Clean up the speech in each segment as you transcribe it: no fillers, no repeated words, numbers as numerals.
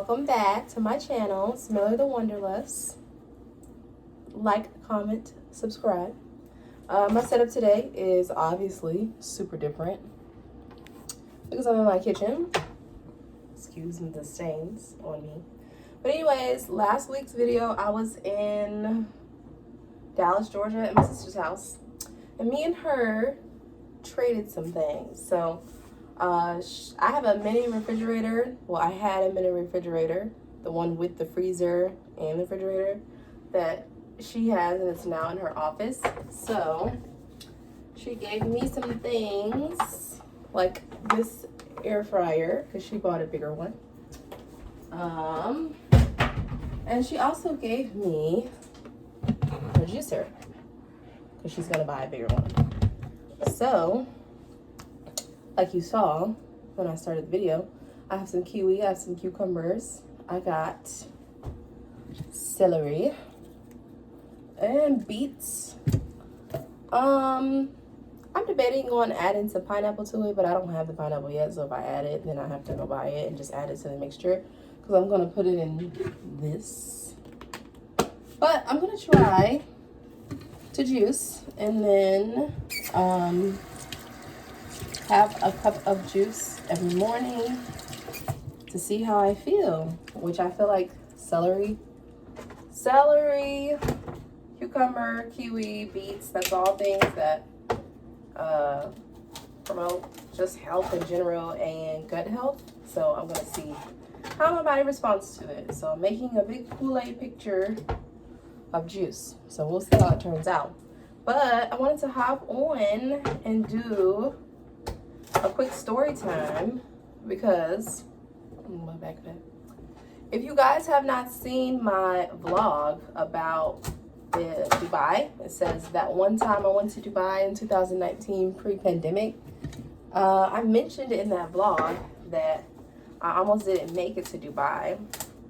welcome back to my channel, Smelly the Wanderlust. Like, comment, subscribe. My setup today is obviously super different because I'm in my kitchen. Excuse me the stains on me. But anyways, last week's video, I was in Dallas, Georgia at my sister's house. And me and her traded some things. So I have a mini refrigerator. Well, I had a mini refrigerator, the one with the freezer and the refrigerator that she has, and it's now in her office. So she gave me some things like this air fryer because she bought a bigger one. And she also gave me a juicer because she's gonna buy a bigger one. So, like you saw when I started the video, I have some kiwi, I have some cucumbers, I got celery and beets. I'm debating on adding some pineapple to it, but I don't have the pineapple yet, so if I add it, then I have to go buy it and just add it to the mixture because I'm gonna put it in this. But I'm gonna try to juice and then have a cup of juice every morning to see how I feel, which I feel like celery, cucumber, kiwi, beets, that's all things that promote just health in general and gut health. So I'm gonna see how my body responds to it. So I'm making a big Kool-Aid picture of juice. So we'll see how it turns out. But I wanted to hop on and do a quick story time because my backpack. If you guys have not seen my vlog about Dubai, it says that one time I went to Dubai in 2019 pre-pandemic. I mentioned in that vlog that I almost didn't make it to Dubai,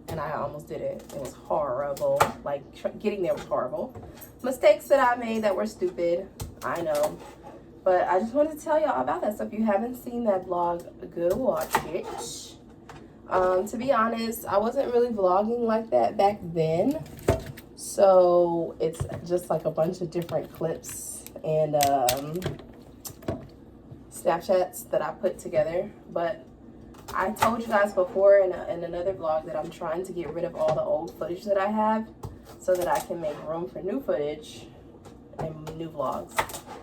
and I almost didn't. It was horrible. Like getting there was horrible. Mistakes that I made that were stupid, I know. But I just wanted to tell y'all about that. So if you haven't seen that vlog, go watch it. To be honest, I wasn't really vlogging like that back then. So it's just like a bunch of different clips and Snapchats that I put together. But I told you guys before in another vlog that I'm trying to get rid of all the old footage that I have so that I can make room for new footage and new vlogs.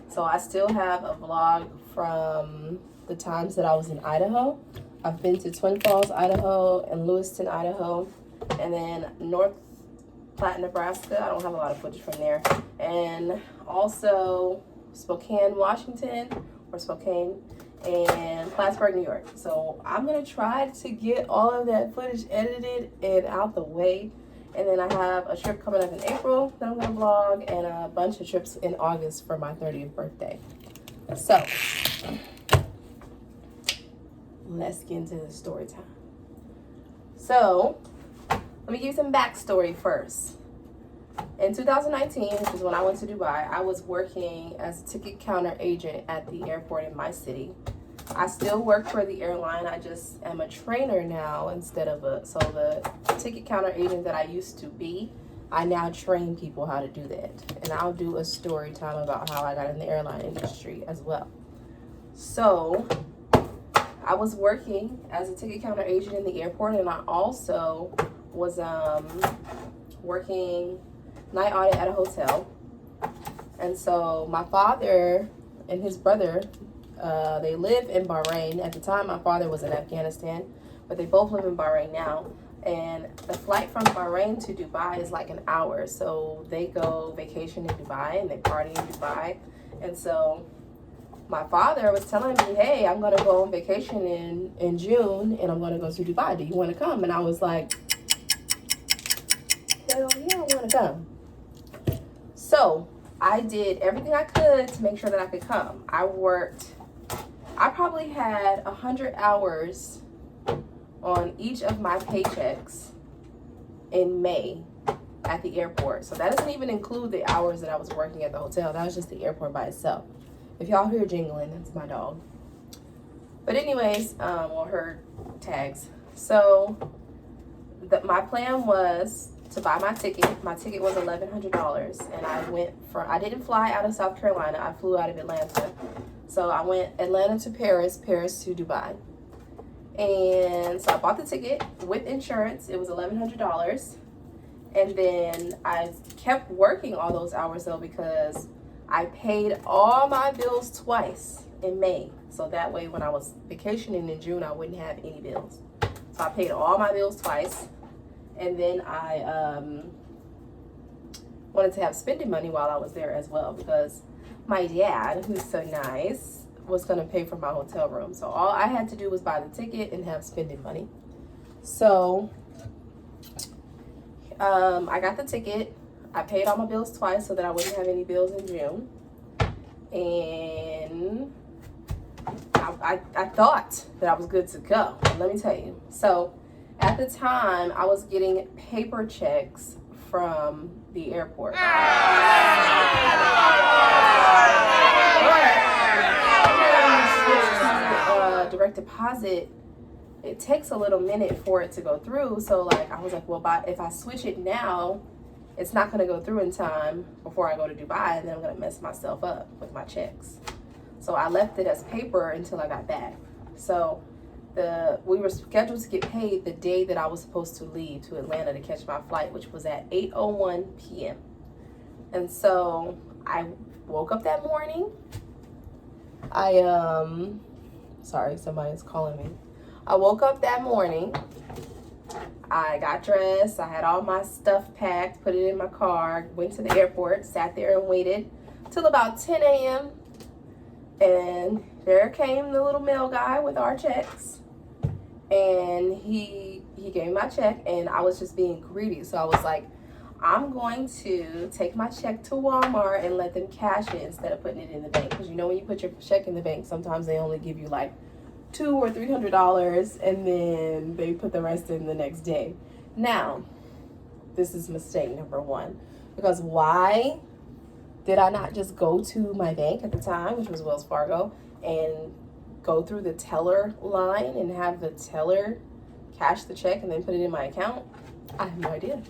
So I still have a vlog from the times that I was in Idaho. I've been to Twin Falls, Idaho, and Lewiston, Idaho, and then North Platte, Nebraska. I don't have a lot of footage from there. And also Spokane, Washington, or Spokane, and Plattsburgh, New York. So I'm gonna try to get all of that footage edited and out the way. And then I have a trip coming up in April that I'm gonna vlog, and a bunch of trips in August for my 30th birthday. So let's get into the story time. So let me give you some backstory first. In 2019, which is when I went to Dubai, I was working as a ticket counter agent at the airport in my city. I still work for the airline. I just am a trainer now instead of so the ticket counter agent that I used to be, I now train people how to do that. And I'll do a story time about how I got in the airline industry as well. So I was working as a ticket counter agent in the airport, and I also was working night audit at a hotel. And so my father and his brother, they live in Bahrain. At the time, my father was in Afghanistan, but they both live in Bahrain now. And the flight from Bahrain to Dubai is like an hour. So they go vacation in Dubai and they party in Dubai. And so my father was telling me, hey, I'm going to go on vacation in June and I'm going to go to Dubai. Do you want to come? And I was like, hell yeah, I want to come. So I did everything I could to make sure that I could come. I probably had 100 hours on each of my paychecks in May at the airport. So that doesn't even include the hours that I was working at the hotel. That was just the airport by itself. If y'all hear jingling, that's my dog. But anyways, well, her tags. So my plan was to buy my ticket. My ticket was $1,100, and I didn't fly out of South Carolina. I flew out of Atlanta. So I went Atlanta to Paris, Paris to Dubai. And so I bought the ticket with insurance. It was $1,100. And then I kept working all those hours though, because I paid all my bills twice in May. So that way when I was vacationing in June, I wouldn't have any bills. So I paid all my bills twice. And then I wanted to have spending money while I was there as well, because my dad, who's so nice, was going to pay for my hotel room. So all I had to do was buy the ticket and have spending money. So I got the ticket. I paid all my bills twice so that I wouldn't have any bills in June. And I thought that I was good to go. Let me tell you. So at the time, I was getting paper checks from the airport. Direct deposit, it takes a little minute for it to go through. So like I was like, well, if I switch it now, it's not going to go through in time before I go to Dubai, and then I'm going to mess myself up with my checks. So I left it as paper until I got back. So we were scheduled to get paid the day that I was supposed to leave to Atlanta to catch my flight, which was at 8:01 p.m. And so I woke up that morning. Sorry, somebody's calling me. I woke up that morning. I got dressed. I had all my stuff packed, put it in my car, went to the airport, sat there and waited till about 10 a.m. And there came the little mail guy with our checks. And he gave me my check, and I was just being greedy. So I was like, I'm going to take my check to Walmart and let them cash it instead of putting it in the bank. Because you know when you put your check in the bank, sometimes they only give you like $200 or $300, and then they put the rest in the next day. Now, this is mistake number one. Because why did I not just go to my bank at the time, which was Wells Fargo, and go through the teller line and have the teller cash the check and then put it in my account? I have no idea.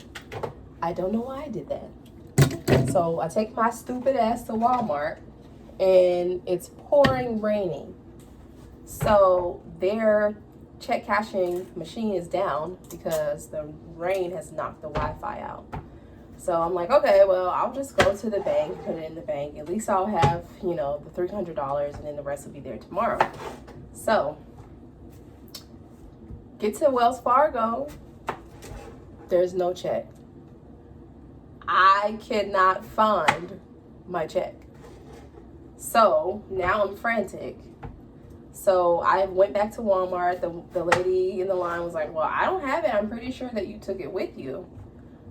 I don't know why I did that. So I take my stupid ass to Walmart, and it's pouring raining. So their check cashing machine is down because the rain has knocked the Wi-Fi out. So I'm like, okay, well, I'll just go to the bank, put it in the bank. At least I'll have, the $300, and then the rest will be there tomorrow. So get to Wells Fargo. There's no check. I cannot find my check. So now I'm frantic. So I went back to Walmart. The lady in the line was like, well, I don't have it. I'm pretty sure that you took it with you.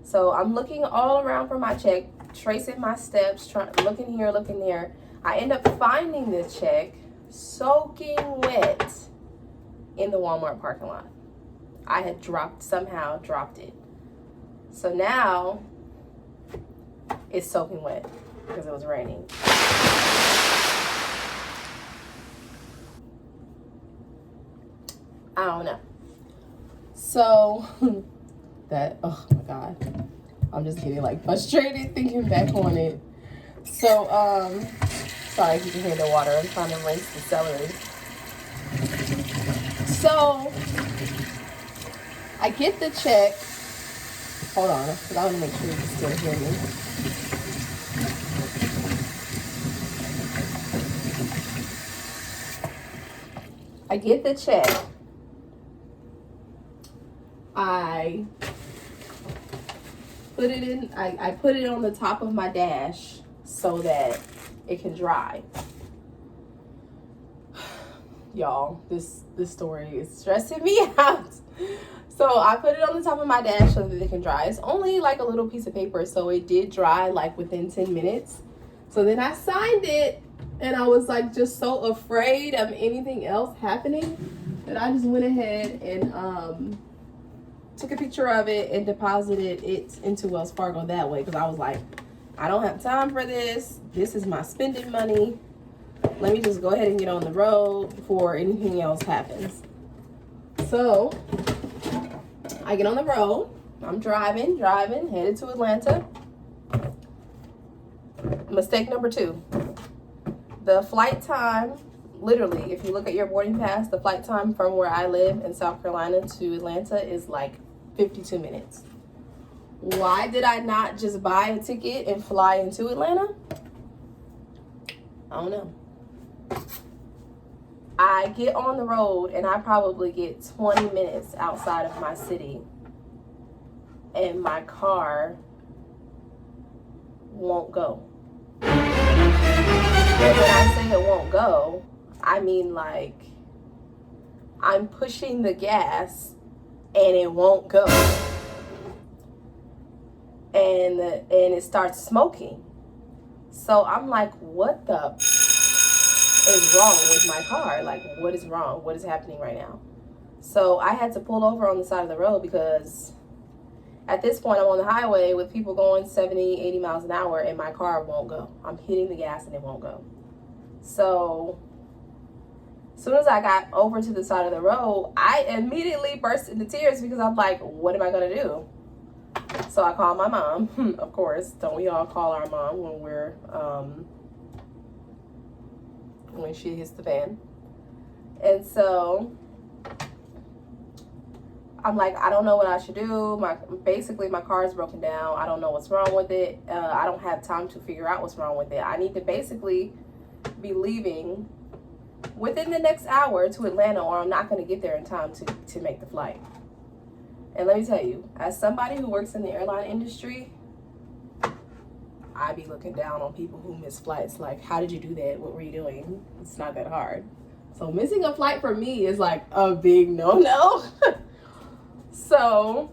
So I'm looking all around for my check, tracing my steps, looking here, looking there. I end up finding this check soaking wet in the Walmart parking lot. I had somehow dropped it. So now it's soaking wet because it was raining. I don't know. So oh my God, I'm just getting like frustrated thinking back on it. So sorry if you can hear the water. I'm trying to rinse the celery. So I get the check. Hold on, because I want to make sure you can still hear me. I get the check. I put it in, I put it on the top of my dash so that it can dry. Y'all, this story is stressing me out. So I put it on the top of my dash so that it can dry. It's only like a little piece of paper, so it did dry like within 10 minutes. So then I signed it, and I was like just so afraid of anything else happening that I just went ahead and took a picture of it and deposited it into Wells Fargo that way, because I was like, I don't have time for this. This is my spending money. Let me just go ahead and get on the road before anything else happens. So I get on the road. I'm driving, headed to Atlanta. Mistake number 2. The flight time, literally, if you look at your boarding pass, the flight time from where I live in South Carolina to Atlanta is like 52 minutes. Why did I not just buy a ticket and fly into Atlanta? I don't know. I get on the road and I probably get 20 minutes outside of my city and my car won't go. And when I say it won't go, I mean like I'm pushing the gas and it won't go. And it starts smoking. So I'm like, what the is wrong with my car? Like, what is wrong? What is happening right now? So I had to pull over on the side of the road because at this point I'm on the highway with people going 70, 80 miles an hour and my car won't go. I'm hitting the gas and it won't go. So as soon as I got over to the side of the road, I immediately burst into tears because I'm like, what am I gonna do? So I called my mom, of course. Don't we all call our mom when we're when she hits the fan? And so I'm like, I don't know what I should do. Basically my car is broken down. I don't know what's wrong with it. I don't have time to figure out what's wrong with it. I need to basically be leaving within the next hour to Atlanta, or I'm not going to get there in time to make the flight. And let me tell you, as somebody who works in the airline industry, I be looking down on people who miss flights. Like, how did you do that? What were you doing? It's not that hard. So missing a flight for me is like a big no-no. So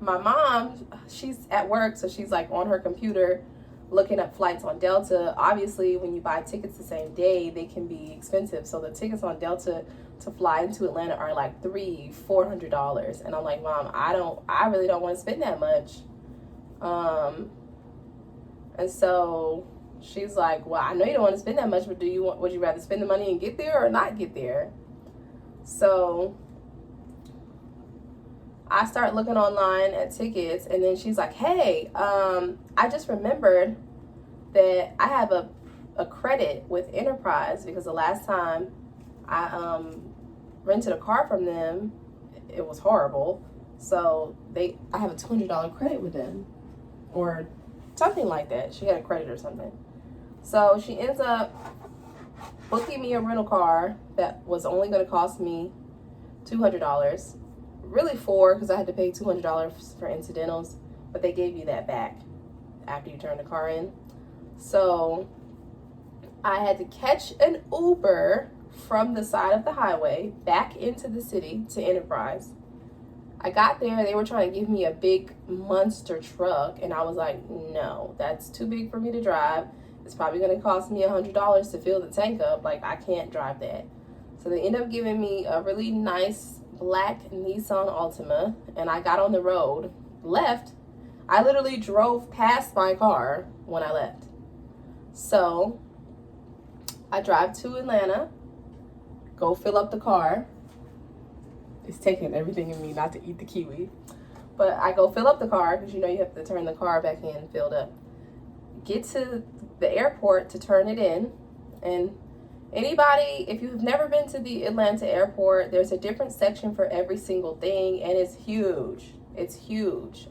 my mom, she's at work, so she's like on her computer looking up flights on Delta. Obviously, when you buy tickets the same day, they can be expensive. So the tickets on Delta to fly into Atlanta are like $300-$400. And I'm like, Mom, I really don't want to spend that much. And so she's like, well, I know you don't want to spend that much, but would you rather spend the money and get there or not get there? So I start looking online at tickets, and then she's like, hey, I just remembered that I have a credit with Enterprise because the last time I rented a car from them, it was horrible. So I have a $200 credit with them or something like that. She had a credit or something. So she ends up booking me a rental car that was only going to cost me $200. Really $400 because I had to pay $200 for incidentals, but they gave you that back after you turn the car in. So I had to catch an Uber from the side of the highway back into the city to Enterprise. I got there, they were trying to give me a big monster truck, and I was like, no, that's too big for me to drive. It's probably going to cost me $100 to fill the tank up. Like, I can't drive that. So they ended up giving me a really nice black Nissan Altima, and I got on the road, left. I literally drove past my car when I left. So I drive to Atlanta, go fill up the car. It's taking everything in me not to eat the kiwi. But I go fill up the car because you know you have to turn the car back in filled up. Get to the airport to turn it in. And anybody, if you've never been to the Atlanta airport, there's a different section for every single thing, and it's huge. It's huge.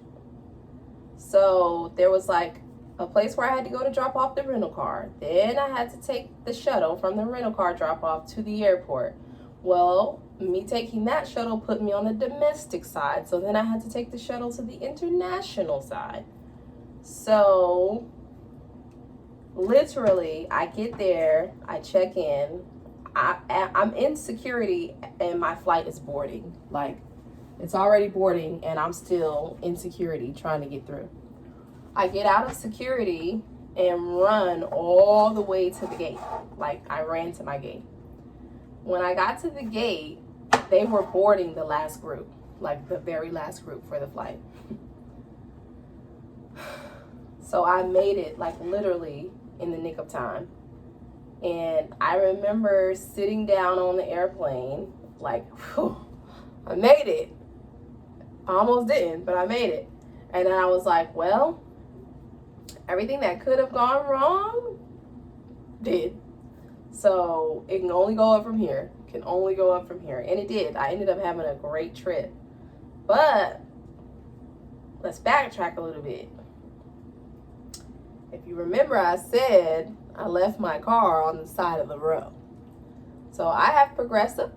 So there was like a place where I had to go to drop off the rental car. Then I had to take the shuttle from the rental car drop off to the airport. Well, me taking that shuttle put me on the domestic side. So then I had to take the shuttle to the international side. So literally, I get there, I check in, I'm in security, and my flight is boarding. Like, it's already boarding, and I'm still in security trying to get through. I get out of security and run all the way to the gate. Like, I ran to my gate. When I got to the gate, they were boarding the last group, like the very last group for the flight. So I made it, like, literally in the nick of time. And I remember sitting down on the airplane, like, whew, I made it. I almost didn't, but I made it. And then I was like, well, everything that could have gone wrong did. So it can only go up from here. Can only go up from here. And it did. I ended up having a great trip. But let's backtrack a little bit. If you remember, I said I left my car on the side of the road. So I have Progressive.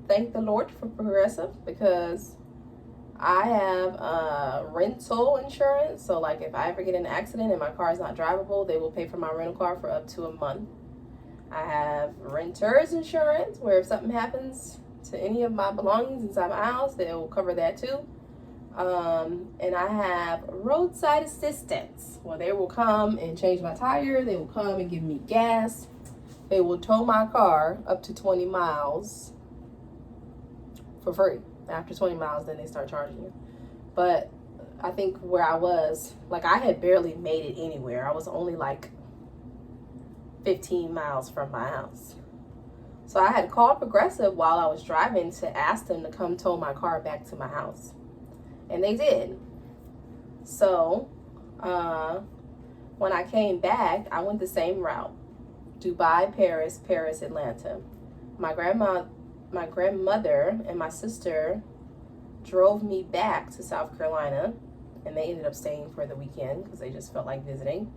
Thank the Lord for Progressive, because I have rental insurance. So like if I ever get in an accident and my car is not drivable, they will pay for my rental car for up to a month. I have renter's insurance, where if something happens to any of my belongings inside my house, they will cover that too. And I have roadside assistance, where they will come and change my tire. They will come and give me gas. They will tow my car up to 20 miles for free. After 20 miles, then they start charging you. But I think where I was, like, I had barely made it anywhere. I was only like 15 miles from my house. So I had called Progressive while I was driving to ask them to come tow my car back to my house. And they did. So when I came back, I went the same route. Dubai, Paris, Paris, Atlanta. My grandmother and my sister drove me back to South Carolina, and they ended up staying for the weekend because they just felt like visiting.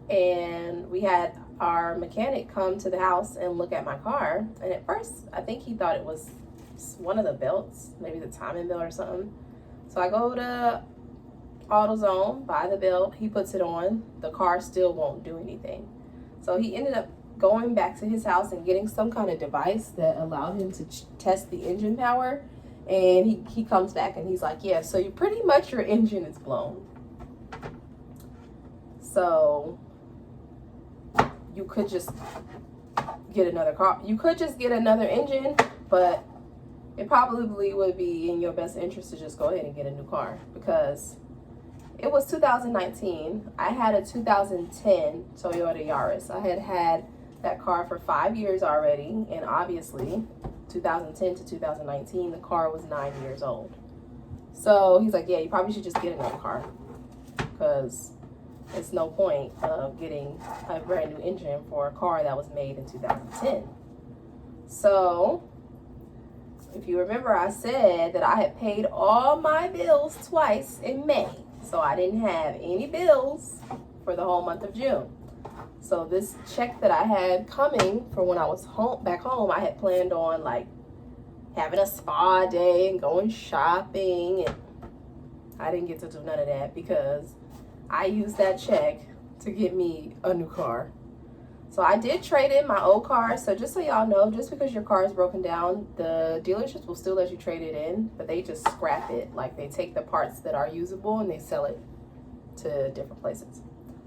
And we had our mechanic come to the house and look at my car. And at first, I think he thought it was one of the belts, maybe the timing belt or something. So I go to AutoZone, buy the belt, he puts it on, the car still won't do anything. So he ended up going back to his house and getting some kind of device that allowed him to test the engine power. And he comes back and he's like, yeah, so you pretty much, your engine is blown. So you could just get another car. You could just get another engine, but it probably would be in your best interest to just go ahead and get a new car, because it was 2019. I had a 2010 Toyota Yaris. I had that car for 5 years already, and obviously 2010 to 2019, the car was 9 years old. So he's like, yeah, you probably should just get another car, because it's no point of getting a brand new engine for a car that was made in 2010. So if you remember, I said that I had paid all my bills twice in May. So I didn't have any bills for the whole month of June. So this check that I had coming for when I was back home, I had planned on like having a spa day and going shopping, and I didn't get to do none of that because I used that check to get me a new car. So I did trade in my old car. So just so y'all know, just because your car is broken down, the dealerships will still let you trade it in, but they just scrap it. Like they take the parts that are usable and they sell it to different places.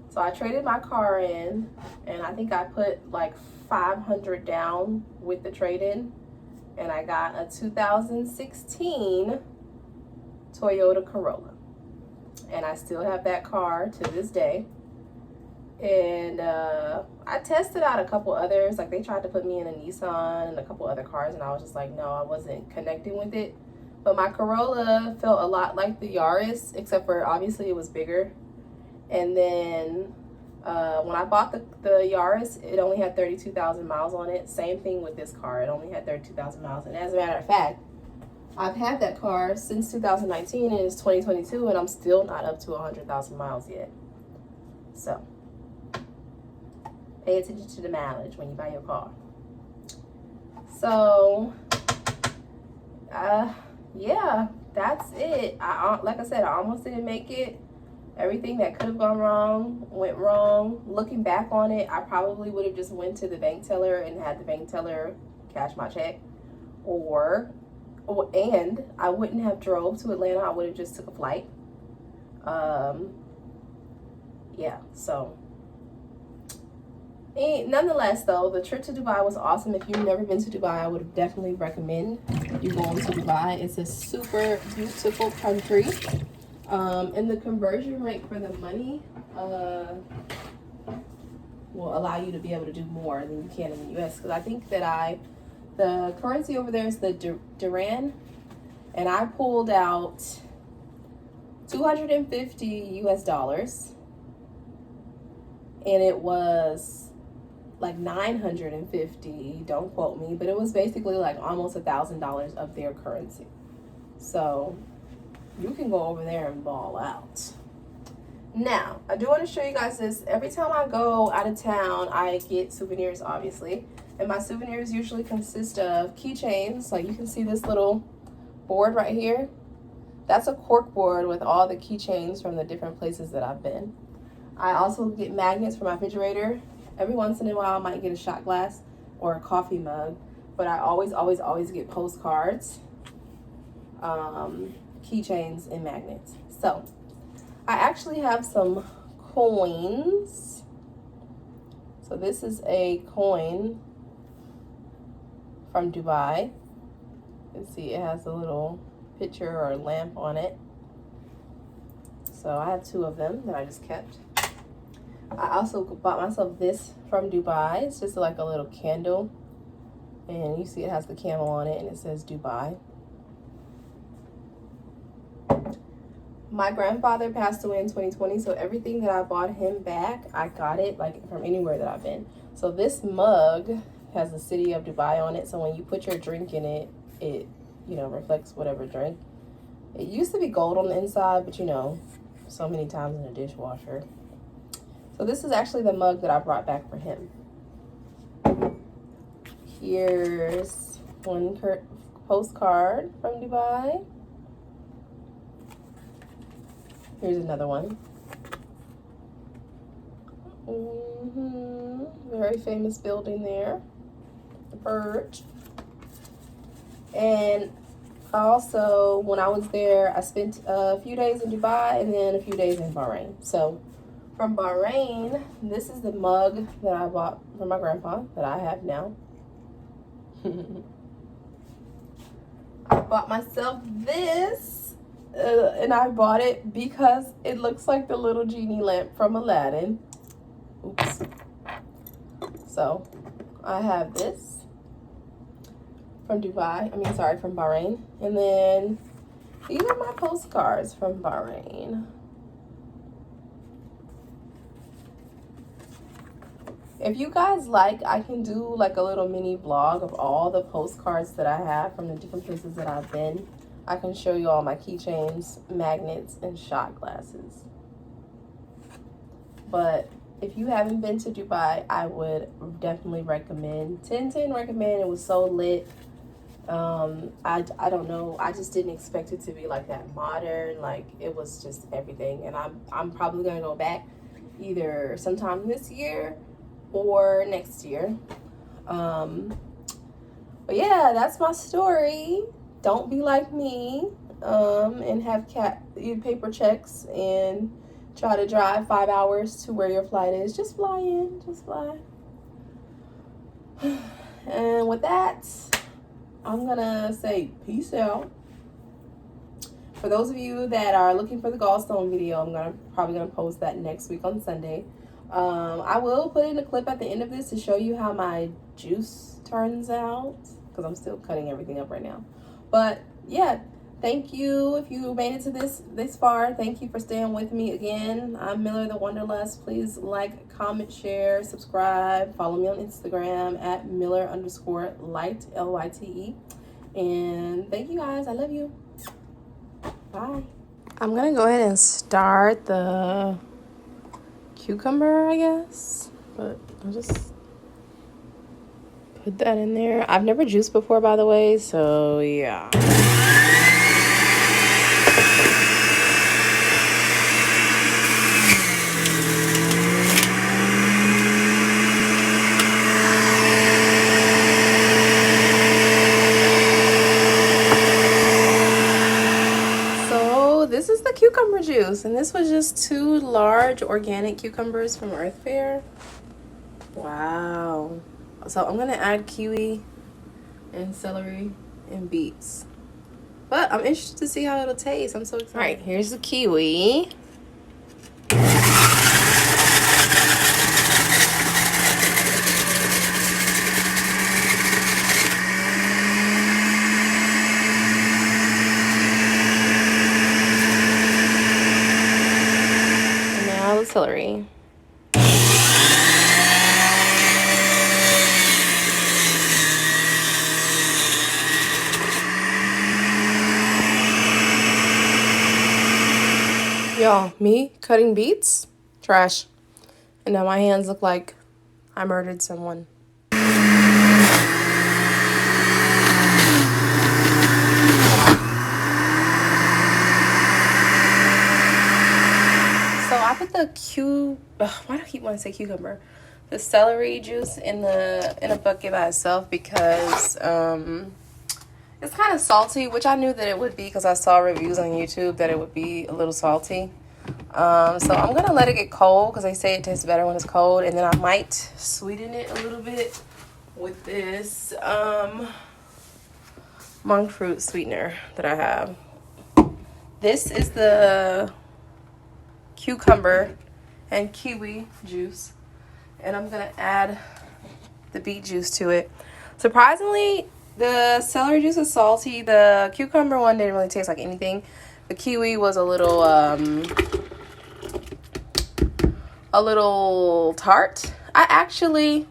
So I traded my car in, and I think I put like $500 down with the trade-in, and I got a 2016 Toyota Corolla. And I still have that car to this day. And I tested out a couple others. Like they tried to put me in a Nissan and a couple other cars, and I was just like, no, I wasn't connecting with it. But my Corolla felt a lot like the Yaris, except for obviously it was bigger. And then when I bought the Yaris, it only had 32,000 miles on it. Same thing with this car. It only had 32,000 miles. And as a matter of fact, I've had that car since 2019, and it's 2022, and I'm still not up to 100,000 miles yet. So pay attention to the mileage when you buy your car. So yeah, that's it. Like I said, I almost didn't make it. Everything that could have gone wrong went wrong. Looking back on it, I probably would have just went to the bank teller and had the bank teller cash my check, and I wouldn't have drove to Atlanta. I would have just took a flight. Yeah, so nonetheless, though, the trip to Dubai was awesome. If you've never been to Dubai, I would definitely recommend you going to Dubai. It's a super beautiful country. And the conversion rate for the money will allow you to be able to do more than you can in the US. Because I think that the currency over there is the Dirham, and I pulled out $250 US, and it was like 950, don't quote me, but it was basically like almost $1,000 of their currency. So you can go over there and ball out. Now, I do want to show you guys this. Every time I go out of town, I get souvenirs, obviously. And my souvenirs usually consist of keychains. Like you can see this little board right here. That's a cork board with all the keychains from the different places that I've been. I also get magnets for my refrigerator. Every once in a while, I might get a shot glass or a coffee mug. But I always get postcards, keychains, and magnets. So I actually have some coins. So this is a coin from Dubai. You can see it has a little picture or lamp on it. So I have 2 of them that I just kept. I also bought myself this from Dubai. It's just like a little candle. And you see it has the camel on it and it says Dubai. My grandfather passed away in 2020, so everything that I bought him back, I got it like from anywhere that I've been. So this mug has the city of Dubai on it, so when you put your drink in it, it, you know, reflects whatever drink. It used to be gold on the inside, but you know, so many times in the dishwasher. So this is actually the mug that I brought back for him. Here's one postcard from Dubai. Here's another one. Very famous building there, the Burj. And also, when I was there, I spent a few days in Dubai and then a few days in Bahrain. So from Bahrain, this is the mug that I bought from my grandpa that I have now. I bought myself this. And I bought it because it looks like the little genie lamp from Aladdin. Oops. So I have this from Dubai. From Bahrain. And then these are my postcards from Bahrain. If you guys like, I can do like a little mini vlog of all the postcards that I have from the different places that I've been. I can show you all my keychains, magnets, and shot glasses. But if you haven't been to Dubai, I would definitely recommend. 10/10 recommend. It was so lit. I don't know. I just didn't expect it to be like that modern. Like it was just everything. And I'm probably gonna go back either sometime this year or next year. But yeah, that's my story. Don't be like me and have paper checks and try to drive 5 hours to where your flight is. Just fly in, just fly. And with that, I'm gonna say peace out. For those of you that are looking for the gallstone video, I'm probably gonna post that next week on Sunday. I will put in a clip at the end of this to show you how my juice turns out, because I'm still cutting everything up right now. But yeah, thank you if you made it to this far. Thank you for staying with me again. I'm Miller the Wanderlust. Please like, comment, share, subscribe. Follow me on Instagram at Miller_Light, LYTE. And thank you guys. I love you. Bye. I'm gonna go ahead and start the cucumber, I guess. But I'll just put that in there. I've never juiced before, by the way, so yeah. So this is the cucumber juice, and this was just 2 large organic cucumbers from Earth Fare. Wow. So I'm gonna add kiwi and celery and beets. But I'm interested to see how it'll taste. I'm so excited. All right, here's the kiwi. celery. Y'all, me cutting beets? Trash. And now my hands look like I murdered someone. So I put the why do I keep wanting to say cucumber? The celery juice in a bucket by itself because it's kind of salty, which I knew that it would be because I saw reviews on YouTube that it would be a little salty. So I'm going to let it get cold because they say it tastes better when it's cold. And then I might sweeten it a little bit with this monk fruit sweetener that I have. This is the cucumber and kiwi juice. And I'm going to add the beet juice to it. Surprisingly, the celery juice is salty. The cucumber one didn't really taste like anything. The kiwi was a little tart. I actually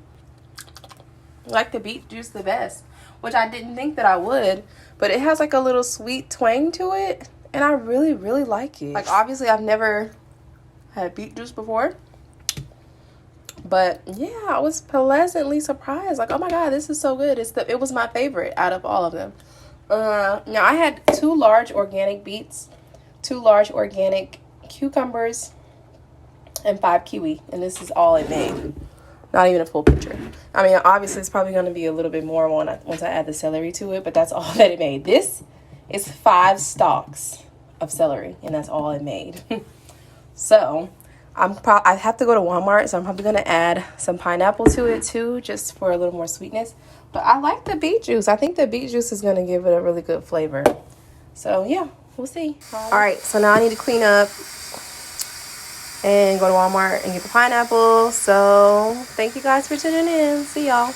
like the beet juice the best, which I didn't think that I would, but it has like a little sweet twang to it, and I really, really like it. Like, obviously, I've never had beet juice before, but yeah, I was pleasantly surprised. Like, oh my God, this is so good. It was my favorite out of all of them. Now, I had 2 large organic beets, 2 large organic cucumbers, and 5 kiwi, and this is all it made. Not even a full picture. I mean, obviously, it's probably going to be a little bit more once I add the celery to it, but that's all that it made. This is 5 stalks of celery, and that's all it made. So I have to go to Walmart, so I'm probably going to add some pineapple to it too, just for a little more sweetness. But I like the beet juice. I think the beet juice is going to give it a really good flavor. So yeah, we'll see. All right, so now I need to clean up and go to Walmart and get the pineapple. So thank you guys for tuning in. See y'all.